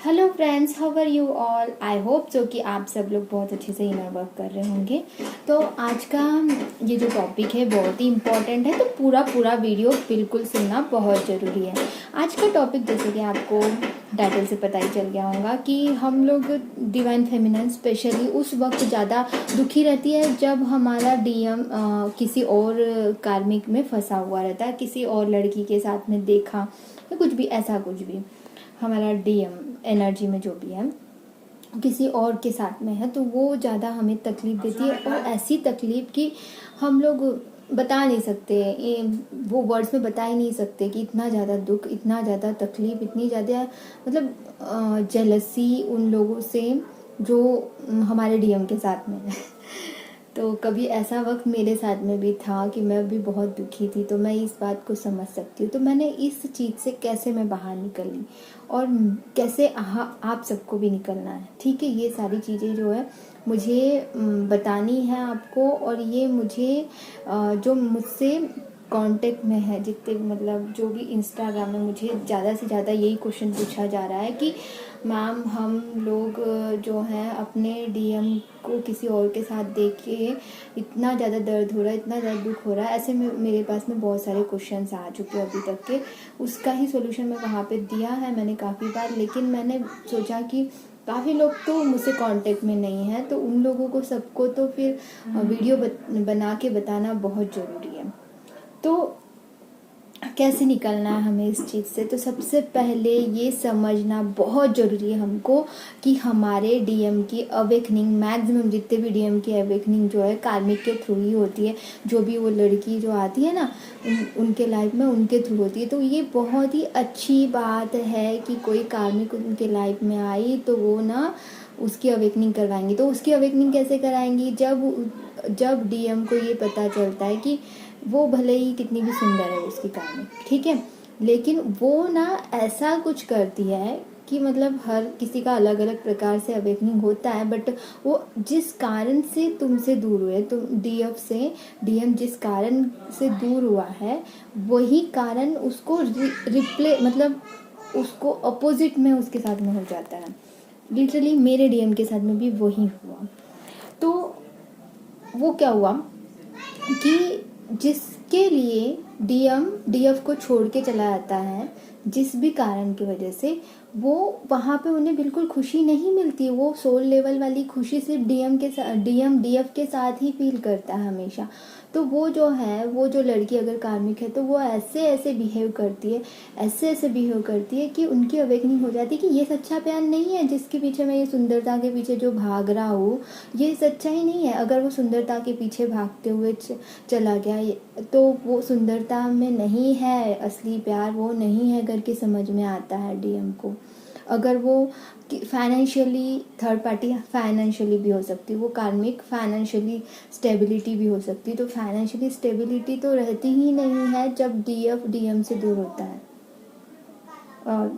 Hello friends, how are you all. I hope so कि आप सब लोग बहुत अच्छे से इनर वर्क कर रहे होंगे। तो आज का ये जो टॉपिक है बहुत ही इम्पॉर्टेंट है, तो पूरा वीडियो बिल्कुल सुनना बहुत ज़रूरी है। आज का टॉपिक जैसे कि आपको टाइटल से पता ही चल गया होगा कि हम लोग डिवाइन फेमिनिन स्पेशली उस वक्त ज़्यादा दुखी रहती है जब हमारा डीएम किसी और कार्मिक में फंसा हुआ रहता है, किसी और लड़की के साथ में देखा या कुछ भी ऐसा कुछ भी हमारा डीएम एनर्जी में जो भी है किसी और के साथ में है, तो वो ज़्यादा हमें तकलीफ़ देती है। और ऐसी तकलीफ़ कि हम लोग बता नहीं सकते, वो वर्ड्स में बता ही नहीं सकते कि इतना ज़्यादा दुख, इतना ज़्यादा तकलीफ़, इतनी ज़्यादा मतलब जेलसी उन लोगों से जो हमारे डीएम के साथ में है। तो कभी ऐसा वक्त मेरे साथ में भी था कि मैं भी बहुत दुखी थी, तो मैं इस बात को समझ सकती हूँ। तो मैंने इस चीज़ से कैसे मैं बाहर निकली और कैसे आप सबको भी निकलना है, ठीक है। ये सारी चीज़ें जो है मुझे बतानी है आपको। और ये मुझे जो मुझसे कांटेक्ट में है, जितने मतलब जो भी इंस्टाग्राम में मुझे ज़्यादा से ज़्यादा यही क्वेश्चन पूछा जा रहा है कि मैम हम लोग जो हैं अपने डीएम को किसी और के साथ देख के इतना ज़्यादा दर्द हो रहा है, इतना ज़्यादा दुख हो रहा है। ऐसे में मेरे पास में बहुत सारे क्वेश्चंस आ चुके हैं अभी तक के। उसका ही सॉल्यूशन मैं वहाँ पे दिया है मैंने काफ़ी बार, लेकिन मैंने सोचा कि काफ़ी लोग तो मुझसे कांटेक्ट में नहीं है, तो उन लोगों को सबको तो फिर वीडियो बना के बताना बहुत ज़रूरी है। तो कैसे निकलना है हमें इस चीज़ से, तो सबसे पहले ये समझना बहुत ज़रूरी है हमको कि हमारे डीएम की अवेकनिंग, मैक्सिमम जितने भी डीएम की अवेकनिंग जो है कार्मिक के थ्रू ही होती है। जो भी वो लड़की जो आती है ना उनके लाइफ में, उनके थ्रू होती है। तो ये बहुत ही अच्छी बात है कि कोई कार्मिक उनके लाइफ में आई तो वो ना उसकी अवेकनिंग करवाएंगी। तो उसकी अवेकनिंग कैसे कराएंगी, जब डीएम को ये पता चलता है कि वो भले ही कितनी भी सुंदर है उसकी कहानी, ठीक है, लेकिन वो ना ऐसा कुछ करती है कि मतलब हर किसी का अलग अलग प्रकार से अवेकनिंग होता है, बट वो जिस कारण से तुमसे दूर हुए, तुम डीएम जिस कारण से दूर हुआ है वही कारण उसको रिप्ले मतलब उसको अपोजिट में उसके साथ में हो जाता है। लिटरली मेरे डीएम के साथ में भी वही हुआ। तो वो क्या हुआ कि जिसके लिए डीएफ को छोड़ के चला जाता है, जिस भी कारण की वजह से, वो वहाँ पे उन्हें बिल्कुल खुशी नहीं मिलती। वो सोल लेवल वाली खुशी सिर्फ डीएम डीएफ के साथ ही फील करता है हमेशा। तो वो जो है, वो जो लड़की अगर कार्मिक है तो वो ऐसे बिहेव करती है, ऐसे बिहेव करती है कि उनकी अवेकनिंग हो जाती है कि ये सच्चा प्यार नहीं है जिसके पीछे मैं, ये सुंदरता के पीछे जो भाग रहा हूँ ये सच्चा ही नहीं है। अगर वो सुंदरता के पीछे भागते हुए चला गया तो वो सुंदरता में नहीं है असली प्यार, वो नहीं है करके समझ में आता है डीएम को। अगर वो फाइनेंशियली, थर्ड पार्टी फाइनेंशियली भी हो सकती है, वो कार्मिक फाइनेंशियली स्टेबिलिटी भी हो सकती है। तो फाइनेंशियली स्टेबिलिटी तो रहती ही नहीं है जब डीएम से दूर होता है,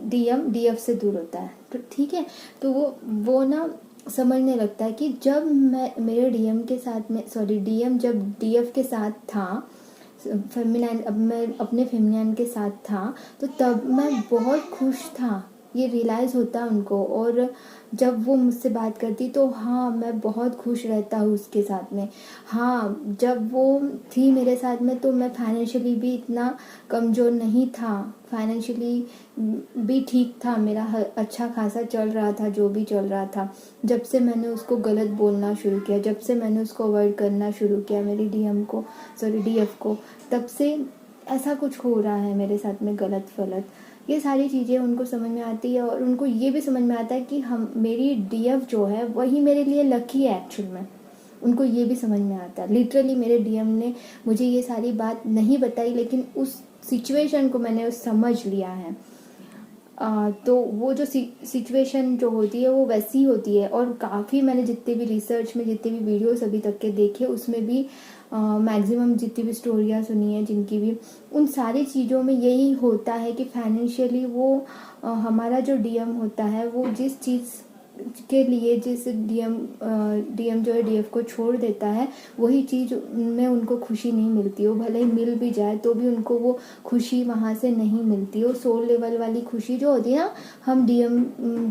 डीएम डीएफ से दूर होता है। तो ठीक है, तो वो ना समझने लगता है कि जब मैं मेरे डीएम के साथ में, सॉरी डीएम जब डीएफ के साथ था फेमिनाइन, अब मैं अपने फेमिनाइन के साथ था, तो तब मैं बहुत खुश था, ये रियलाइज़ होता उनको। और जब वो मुझसे बात करती तो हाँ मैं बहुत खुश रहता हूँ उसके साथ में। हाँ जब वो थी मेरे साथ में तो मैं फाइनेंशियली भी इतना कमज़ोर नहीं था, फाइनेंशियली भी ठीक था, मेरा अच्छा खासा चल रहा था जो भी चल रहा था। जब से मैंने उसको गलत बोलना शुरू किया, जब से मैंने उसको अवॉइड करना शुरू किया मेरी डीएफ को, तब से ऐसा कुछ हो रहा है मेरे साथ में गलत फलत। ये सारी चीज़ें उनको समझ में आती है और उनको ये भी समझ में आता है कि मेरी डीएफ जो है वही मेरे लिए लकी है एक्चुअल में। उनको ये भी समझ में आता है। लिटरली मेरे डीएम ने मुझे ये सारी बात नहीं बताई, लेकिन उस सिचुएशन को मैंने समझ लिया है। तो वो जो सिचुएशन जो होती है वो वैसी होती है। और काफ़ी मैंने जितने भी रिसर्च में जितने भी वीडियोस अभी तक के देखे, उसमें भी मैक्सिमम जितनी भी स्टोरियाँ सुनी है जिनकी भी, उन सारी चीज़ों में यही होता है कि फाइनेंशियली वो हमारा जो डीएम होता है वो जिस चीज़ के लिए जिस डीएम जो है डीएफ को छोड़ देता है, वही चीज़ में उनको खुशी नहीं मिलती हो। भले ही मिल भी जाए तो भी उनको वो खुशी वहाँ से नहीं मिलती हो। सोल लेवल वाली खुशी जो होती है ना, हम डीएम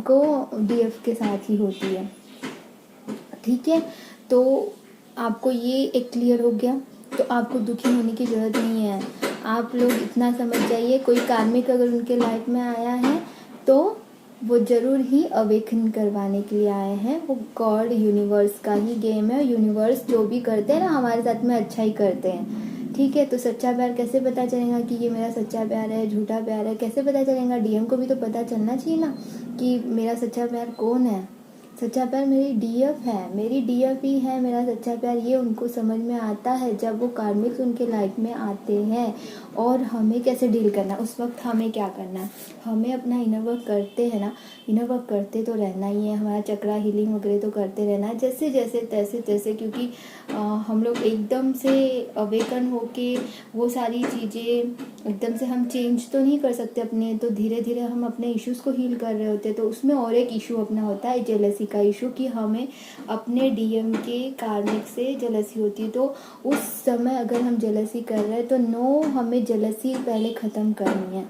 को डीएफ के साथ ही होती है। ठीक है, तो आपको ये एक क्लियर हो गया। तो आपको दुखी होने की ज़रूरत नहीं है। आप लोग इतना समझ जाइए, कोई कार्मिक अगर उनके लाइफ में आया है तो वो ज़रूर ही अवेकन करवाने के लिए आए हैं। वो गॉड यूनिवर्स का ही गेम है। यूनिवर्स जो भी करते हैं ना हमारे साथ में अच्छा ही करते हैं। ठीक है, तो सच्चा प्यार कैसे पता चलेगा कि ये मेरा सच्चा प्यार है, झूठा प्यार है, कैसे पता चलेगा? डीएम को भी तो पता चलना चाहिए ना कि मेरा सच्चा प्यार कौन है। सच्चा प्यार मेरी डीएफ है, मेरी डीएफ ही है मेरा सच्चा प्यार। ये उनको समझ में आता है जब वो कार्मिक्स उनके लाइफ में आते हैं। और हमें कैसे डील करना है, उस वक्त हमें क्या करना है, हमें अपना इनर वर्क करते हैं ना, इनर वर्क करते तो रहना ही है। हमारा चक्रा हीलिंग वगैरह तो करते रहना है, जैसे जैसे तैसे तैसे, क्योंकि हम लोग एकदम से अवेकन होके वो सारी चीज़ें एकदम से हम चेंज तो नहीं कर सकते अपने, तो धीरे धीरे हम अपने इश्यूज़ को हील कर रहे होते हैं। तो उसमें और एक इशू अपना होता है जेलसी का इशू, कि हमें अपने डीएम के कार्मिक से जेलसी होती है। तो उस समय अगर हम जेलसी कर रहे हैं तो नो, हमें जेलसी पहले ख़त्म करनी है,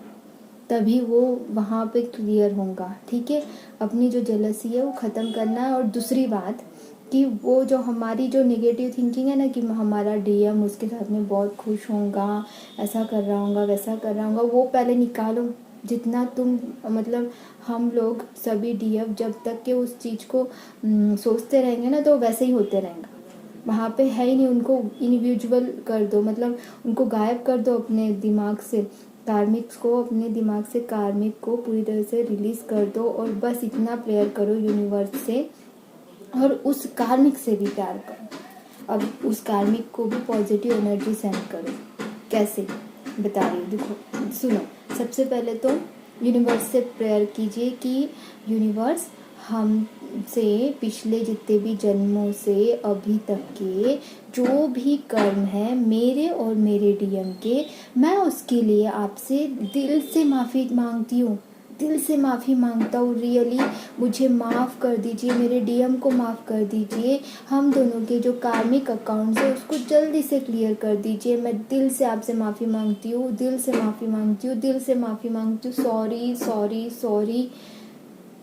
तभी वो वहाँ पे क्लियर होगा। ठीक है, अपनी जो जेलसी है वो ख़त्म करना है। और दूसरी बात कि वो जो हमारी जो नेगेटिव थिंकिंग है ना कि हमारा डीएम उसके साथ में बहुत खुश होगा, ऐसा कर रहा होगा, वैसा कर रहा होगा, वो पहले निकालो। जितना तुम मतलब हम लोग सभी डीएफ जब तक के उस चीज़ को सोचते रहेंगे ना तो वैसे ही होते रहेंगे। वहाँ पे है ही नहीं, उनको इंडिविजुअल कर दो, मतलब उनको गायब कर दो अपने दिमाग से। कार्मिक्स को अपने दिमाग से, कार्मिक को पूरी तरह से रिलीज़ कर दो और बस इतना प्रेयर करो यूनिवर्स से, और उस कार्मिक से भी प्यार करो। अब उस कार्मिक को भी पॉजिटिव एनर्जी सेंड करो। कैसे बता रही हूँ, देखो सुनो। सबसे पहले तो यूनिवर्स से प्रेयर कीजिए कि यूनिवर्स हमसे पिछले जितने भी जन्मों से अभी तक के जो भी कर्म है मेरे और मेरे डीएम के, मैं उसके लिए आपसे दिल से माफ़ी मांगती हूँ, दिल से माफ़ी मांगता हूँ। रियली मुझे माफ़ कर दीजिए, मेरे डीएम को माफ़ कर दीजिए। हम दोनों के जो कार्मिक अकाउंट्स है उसको जल्दी से क्लियर कर दीजिए। मैं दिल से आपसे माफ़ी मांगती हूँ, दिल से माफ़ी मांगती हूँ, दिल से माफ़ी मांगती हूँ। Sorry sorry sorry,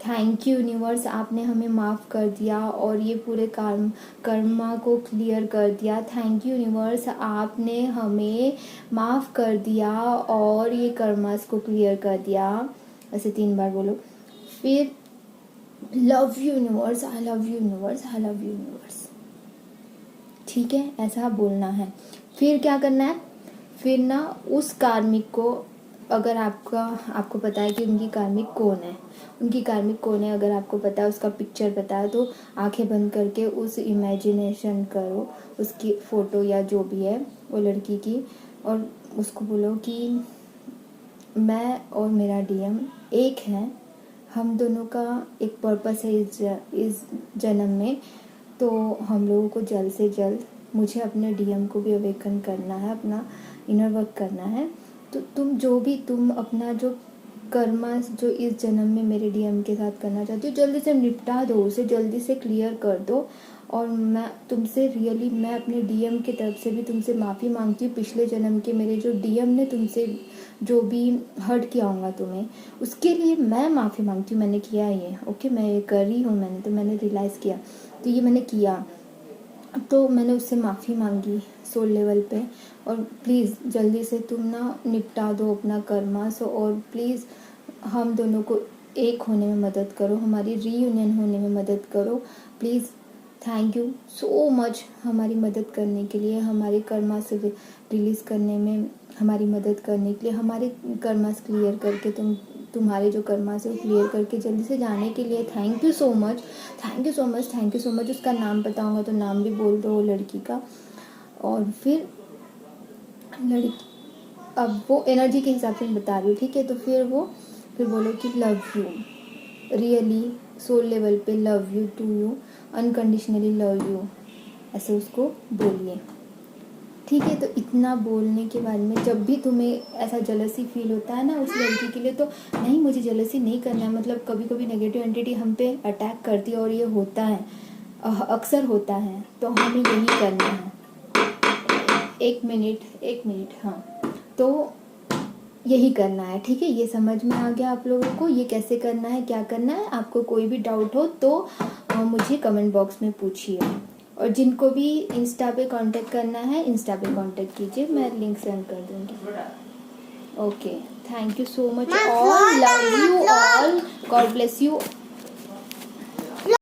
thank you universe, आपने हमें माफ़ कर दिया और ये पूरे कर्मा को क्लियर कर दिया। थैंक यू यूनिवर्स, आपने हमें माफ़ कर दिया और ये कर्मास को क्लियर कर दिया। ऐसे 3 बार बोलो। फिर love you universe, I love you universe, I love you universe. ठीक है, ऐसा बोलना है। फिर क्या करना है, फिर ना उस कार्मिक को, अगर आपको पता है कि उनकी कार्मिक कौन है, उनकी कार्मिक कौन है, अगर आपको पता है, उसका पिक्चर पता है, तो आंखें बंद करके उस इमेजिनेशन करो, उसकी फ़ोटो या जो भी है वो लड़की की, और उसको बोलो कि मैं और मेरा डीएम एक है, हम दोनों का एक पर्पस है इस जन्म में। तो हम लोगों को जल्द से जल्द, मुझे अपने डीएम को भी अवेकन करना है, अपना इनर वर्क करना है। तो तुम अपना जो कर्मा जो इस जन्म में मेरे डीएम के साथ करना चाहती हो, जल्दी से निपटा दो, उसे जल्दी से क्लियर कर दो। और मैं तुमसे रियली, मैं अपने डीएम की तरफ से भी तुमसे माफ़ी मांगती हूँ। पिछले जन्म के मेरे जो डीएम ने तुमसे जो भी हर्ट किया होगा तुम्हें, उसके लिए मैं माफ़ी मांगती हूँ। मैंने किया ये, ओके, मैं ये कर रही हूँ, मैंने रियलाइज़ किया, तो ये मैंने किया, तो मैंने उससे माफ़ी मांगी सोल लेवल पे। और प्लीज़ जल्दी से तुम ना निपटा दो अपना कर्मा। और प्लीज़ हम दोनों को एक होने में मदद करो, हमारी रीयूनियन होने में मदद करो please. Thank you so much हमारी मदद करने के लिए, हमारे कर्मा से रिलीज़ करने में हमारी मदद करने के लिए, हमारे कर्मा से क्लियर करके तुम्हारे जो कर्मा से वो क्लियर करके जल्दी से जाने के लिए। Thank you so much, thank you so much, thank you so much. उसका नाम पता होगा तो नाम भी बोल दो लड़की का। और फिर लड़की, अब वो एनर्जी के हिसाब से मैं बता रही हूँ, ठीक है। तो फिर बोलो कि love you, really soul level पे love you to you, unconditionally love you, ऐसे उसको बोलिए, ठीक है। तो इतना बोलने के बाद में जब भी तुम्हें ऐसा जेलसी फील होता है ना उस लड़की के लिए, तो नहीं मुझे जेलसी नहीं करना है, मतलब कभी कभी नेगेटिव एंटिटी हम पे अटैक करती है और ये होता है, अक्सर होता है, तो हमें यही करना है। एक मिनट, हाँ, तो यही करना है, ठीक है। ये समझ में आ गया आप लोगों को ये कैसे करना है, क्या करना है। आपको कोई भी डाउट हो तो मुझे कमेंट बॉक्स में पूछिए, और जिनको भी इंस्टा पे कांटेक्ट करना है इंस्टा पे कांटेक्ट कीजिए, मैं लिंक सेंड कर दूँगी। Okay, thank you so much all, love you all, God bless you